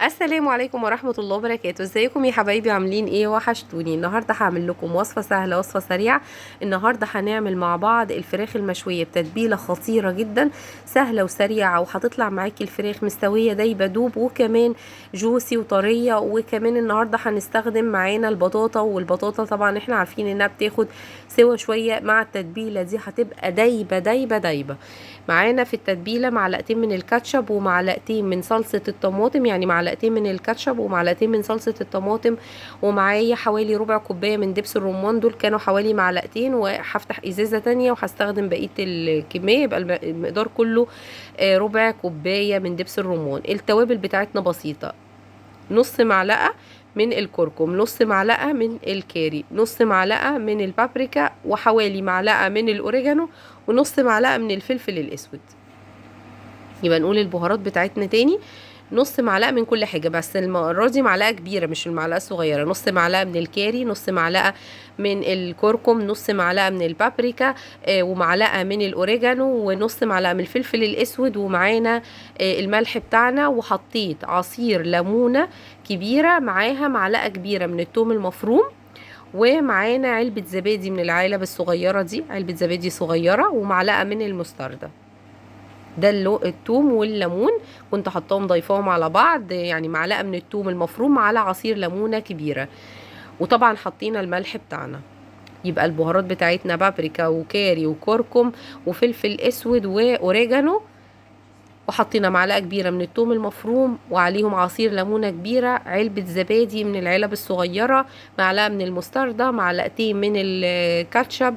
السلام عليكم ورحمة الله وبركاته. ازيكم يا حبايبي؟ عاملين ايه؟ وحشتوني. النهاردة هعمل لكم وصفة سهلة، وصفة سريعة. النهاردة هنعمل مع بعض الفراخ المشوية بتتبيلة خطيرة جدا، سهلة وسريعة، وهتطلع معاكي الفراخ مستوية دايبة دوب، وكمان جوسي وطرية. وكمان النهاردة هنستخدم معانا البطاطا، والبطاطا طبعا احنا عارفين انها بتاخد سوا شوية مع التتبيلة دي، هتبقى دايبة دايبة دايبة. معانا في التتبيلة معلقتين من الكاتشب ومعلقتين من صلصة الطماطم، يعني معلقتين من الكاتشب ومعلقتين من صلصة الطماطم. ومعايا حوالي ربع كوباية من دبس الرمان، دول كانوا حوالي معلقتين، وهفتح ازازة تانية وهستخدم بقية الكمية، يبقى المقدار كله ربع كوباية من دبس الرمان. التوابل بتاعتنا بسيطة: نص معلقة من الكركم، نص معلقة من الكاري، نص معلقة من البابريكا، وحوالي معلقة من الأوريجانو، ونص معلقة من الفلفل الأسود. يبقى نقول البهارات بتاعتنا تاني: نص معلقة من كل حاجة، بس المرة دي معلقة كبيرة مش المعلقة الصغيرة. نص معلقة من الكاري، نص معلقة من الكركم، نص معلقة من البابريكا، ومعلقة من الأوريجانو، ونص معلقة من الفلفل الأسود، ومعانا الملح بتاعنا. وحطيت عصير ليمونة كبيرة، معاها معلقة كبيرة من الثوم المفروم، ومعانا علبة زبادي من العلب الصغيرة دي، علبة زبادي صغيرة، ومعلقة من المستردة. ده التوم والليمون كنت حطاهم ضيفاهم على بعض، يعني معلقة من التوم المفروم على عصير ليمونة كبيرة. وطبعا حطينا الملح بتاعنا. يبقى البهارات بتاعتنا بابريكا وكاري وكركم وفلفل اسود واوريجانو، وحطينا معلقة كبيرة من الثوم المفروم، وعليهم عصير ليمونة كبيرة، علبة زبادي من العلب الصغيرة، معلقة من المستردة، معلقتين من الكاتشب،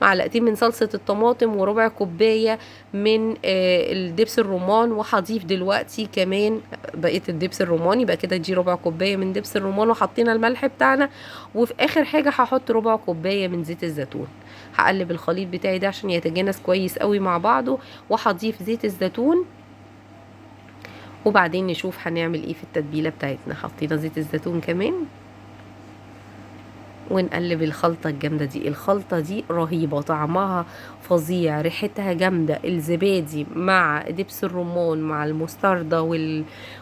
معلقتين من صلصة الطماطم، وربع كوباية من الدبس الرمان. وهضيف دلوقتي كمان بقية الدبس الرمان، يبقى كده دي ربع كوباية من دبس الرمان، وحطينا الملح بتاعنا. وفي اخر حاجة هحط ربع كوباية من زيت الزيتون. هقلب الخليط بتاعي ده عشان يتجانس كويس قوي مع بعضه، وهضيف زيت الزيتون. وبعدين نشوف هنعمل ايه في التتبيلة بتاعتنا. حطينا زيت الزيتون كمان، ونقلب الخلطة الجامدة دي. الخلطة دي رهيبة، طعمها فظيع، ريحتها جامدة. الزبادي مع دبس الرمان مع المستردة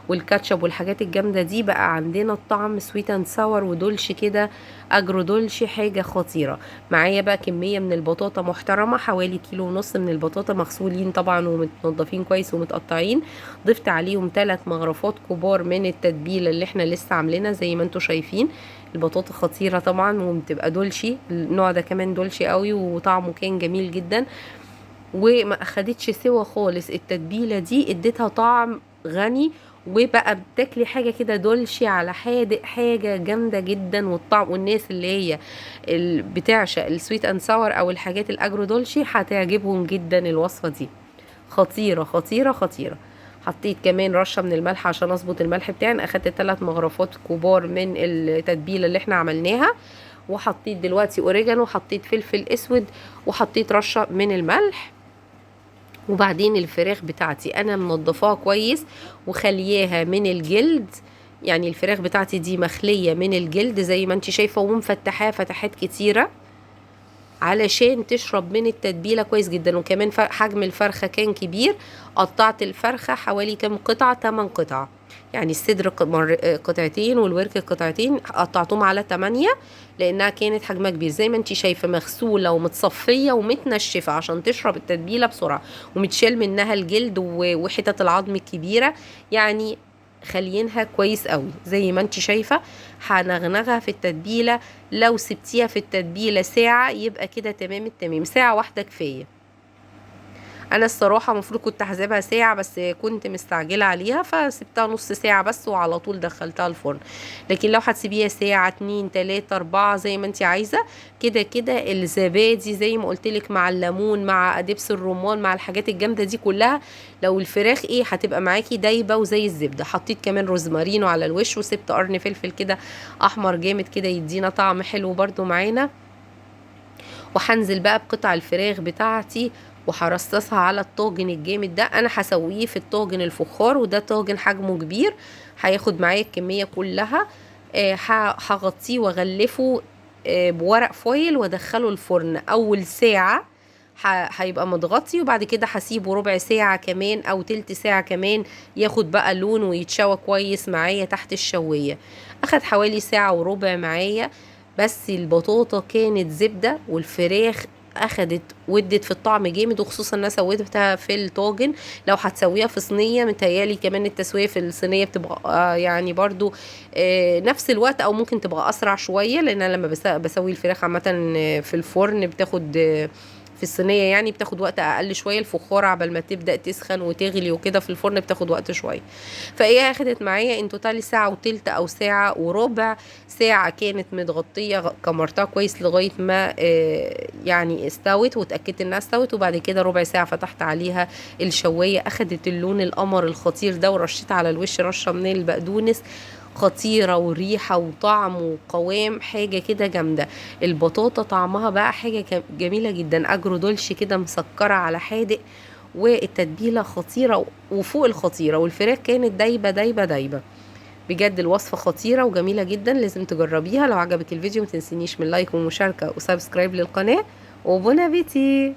والكاتشب والحاجات الجامدة دي، بقى عندنا الطعم سويت اند ساور ودولش كده، اجرو دولش، حاجة خطيرة. معايا بقى كمية من البطاطا محترمة، حوالي كيلو ونص من البطاطا، مغسولين طبعا ومتنضفين كويس ومتقطعين. ضفت عليهم 3 مغرفات كبار من التتبيلة اللي احنا لسه عاملينها زي ما انتوا شايفين. البطاطا خطيرة طبعا، وبتبقى دولشي، النوع ده كمان دولشي قوي، وطعمه كان جميل جدا، وما اخدتش سوا خالص. التتبيلة دي اديتها طعم غني، وبقى بتاكلي حاجة كده دولشي على حادق، حاجة جامدة جدا. والطعم، والناس اللي هي بتعشق السويت اند ساور او الحاجات الاجرو دولشي، هتعجبهم جدا الوصفة دي. خطيرة خطيرة خطيرة. حطيت كمان رشة من الملح عشان اظبط الملح بتاعي. انا اخدت 3 مغرفات كبار من التتبيلة اللي احنا عملناها. وحطيت دلوقتي اوريجانو، وحطيت فلفل اسود، وحطيت رشة من الملح. وبعدين الفراخ بتاعتي انا منضفاها كويس وخلياها من الجلد، يعني الفراخ بتاعتي دي مخلية من الجلد زي ما انت شايفة، ومفتحاها فتحات كتيرة علشان تشرب من التتبيلة كويس جدا. وكمان حجم الفرخة كان كبير، قطعت الفرخة حوالي كام قطعة، 8 قطع، يعني الصدر قطعتين والورك قطعتين، قطعتهم على 8 لانها كانت حجمها كبير. زي ما انت شايفة مغسولة ومتصفية ومتنشفة عشان تشرب التتبيلة بسرعة، ومتشال منها الجلد وحتت العظم الكبيرة، يعني خلينها كويس قوي زي ما انت شايفة. هنغنغها في التتبيلة. لو سبتيها في التتبيلة ساعة يبقى كده تمام التمام، ساعة واحدة كفاية. انا الصراحة المفروض كنت هسيبها ساعة، بس كنت مستعجلة عليها فسبتها نص ساعة بس، وعلى طول دخلتها الفرن. لكن لو هتسيبيها ساعة، 2 3 4 زي ما انت عايزة، كده كده الزبادي زي ما قلتلك مع الليمون مع دبس الرمان مع الحاجات الجامدة دي كلها، لو الفراخ ايه هتبقى معاكي دايبة وزي الزبدة. حطيت كمان روزمارينو على الوش، وسبت قرن فلفل كده احمر جامد كده يدينا طعم حلو برضو معانا. وهنزل بقى بقطع الفراخ بتاعتي وهرصصها على الطاجن الجامد ده. انا هسويه في الطاجن الفخار، وده طاجن حجمه كبير هياخد معايا الكمية كلها. هغطيه واغلفه بورق فويل، وادخله الفرن اول ساعة. هيبقى متغطي، وبعد كده هسيبه ربع ساعة كمان او تلت ساعة كمان ياخد بقى لون ويتشوى كويس معايا تحت الشواية. اخد حوالي ساعة وربع معايا، بس البطاطا كانت زبدة والفراخ اخدت ودت في الطعم جامد، وخصوصا ان انا سويتها في الطاجن. لو هتسويها في صينيه متهيالي كمان التسويه في الصينيه بتبقى يعني برضو نفس الوقت، او ممكن تبقى اسرع شويه، لان انا لما بسوي الفراخ عامه في الفرن بتاخد في الصينيه يعني بتاخد وقت اقل شويه، الفخار عبال ما تبدا تسخن وتغلي وكده في الفرن بتاخد وقت شويه. فايه اخدت معايا ان توتالي ساعه وتلت او ساعه وربع. ساعه كانت متغطيه كمرتها كويس لغايه ما يعني استوت واتاكدت انها استوت، وبعد كده ربع ساعه فتحت عليها الشوايه اخدت اللون القمر الخطير ده، ورشيت على الوش رشه من البقدونس خطيرة، وريحة وطعم وقوام حاجة كده جامدة. البطاطا طعمها بقى حاجة جميلة جدا، اجرو دولش كده مسكرة على حادق، والتتبيلة خطيرة وفوق الخطيرة، والفراخ كانت دايبة دايبة دايبة. بجد الوصفة خطيرة وجميلة جدا، لازم تجربيها. لو عجبك الفيديو متنسينيش من لايك ومشاركة وسبسكرايب للقناة، وبون ابيتي.